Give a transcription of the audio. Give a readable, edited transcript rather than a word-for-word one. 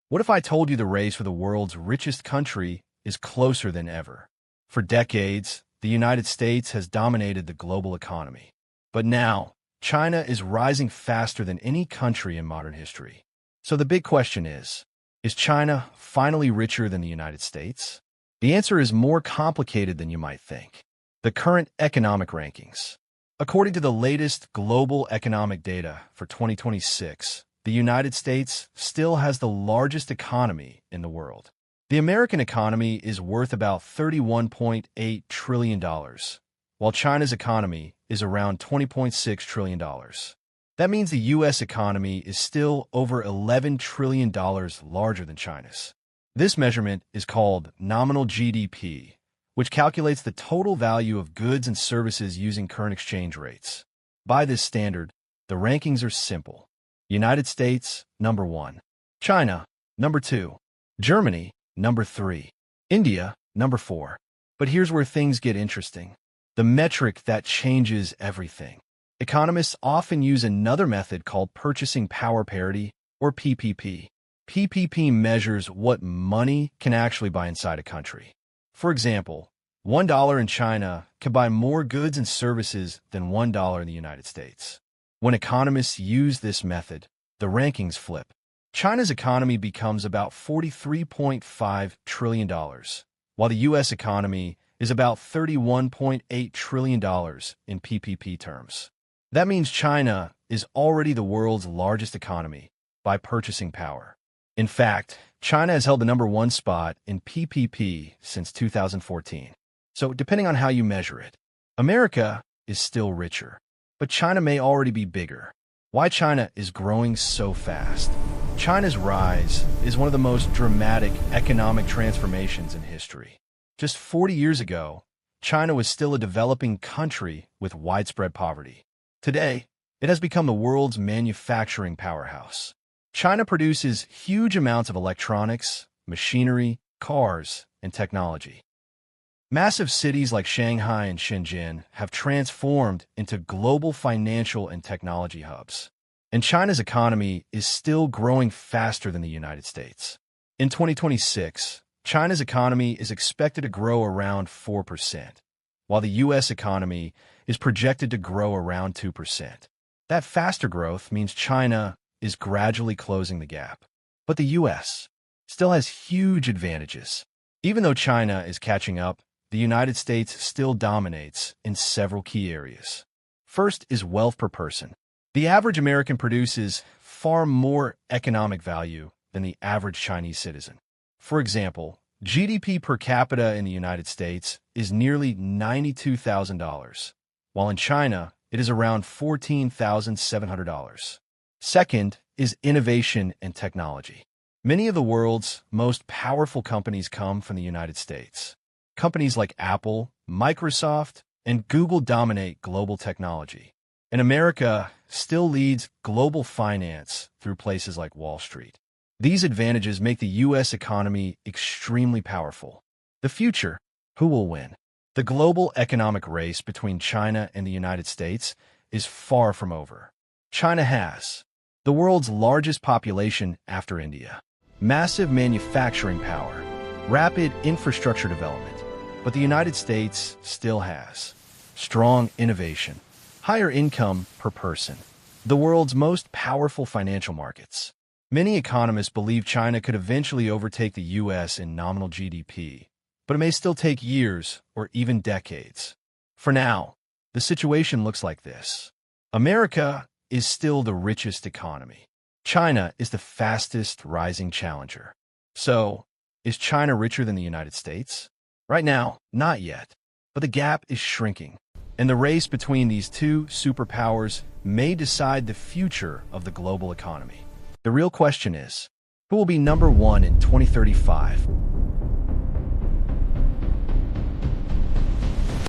What if I told you the race for the world's richest country is closer than ever? For decades, the United States has dominated the global economy. But now, China is rising faster than any country in modern history. So the big question is China finally richer than the United States? The answer is more complicated than you might think. The current economic rankings. According to the latest global economic data for 2026, the United States still has the largest economy in the world. The American economy is worth about $31.8 trillion, while China's economy is around $20.6 trillion. That means the U.S. economy is still over $11 trillion larger than China's. This measurement is called nominal GDP, which calculates the total value of goods and services using current exchange rates. By this standard, the rankings are simple. United States, number 1. China, number 2. Germany, number 3. India, number 4. But here's where things get interesting. The metric that changes everything. Economists often use another method called purchasing power parity, or PPP. PPP measures what money can actually buy inside a country. For example, $1 in China can buy more goods and services than $1 in the United States. When economists use this method, the rankings flip. China's economy becomes about $43.5 trillion, while the U.S. economy is about $31.8 trillion in PPP terms. That means China is already the world's largest economy by purchasing power. In fact, China has held the number 1 spot in PPP since 2014. So depending on how you measure it, America is still richer. But China may already be bigger. Why China is growing so fast? China's rise is one of the most dramatic economic transformations in history. Just 40 years ago, China was still a developing country with widespread poverty. Today, it has become the world's manufacturing powerhouse. China produces huge amounts of electronics, machinery, cars, and technology. Massive cities like Shanghai and Shenzhen have transformed into global financial and technology hubs. And China's economy is still growing faster than the United States. In 2026, China's economy is expected to grow around 4%, while the U.S. economy is projected to grow around 2%. That faster growth means China is gradually closing the gap. But the U.S. still has huge advantages. Even though China is catching up, the United States still dominates in several key areas. First is wealth per person. The average American produces far more economic value than the average Chinese citizen. For example, GDP per capita in the United States is nearly $92,000, while in China it is around $14,700. Second is innovation and technology. Many of the world's most powerful companies come from the United States. Companies like Apple, Microsoft, and Google dominate global technology. And America still leads global finance through places like Wall Street. These advantages make the U.S. economy extremely powerful. The future, who will win? The global economic race between China and the United States is far from over. China has the world's largest population after India, massive manufacturing power, rapid infrastructure development. But the United States still has strong innovation, higher income per person, the world's most powerful financial markets. Many economists believe China could eventually overtake the U.S. in nominal GDP, but it may still take years or even decades. For now, the situation looks like this. America is still the richest economy. China is the fastest rising challenger. So, is China richer than the United States? Right now, not yet, but the gap is shrinking, and the race between these two superpowers may decide the future of the global economy. The real question is, who will be number 1 in 2035?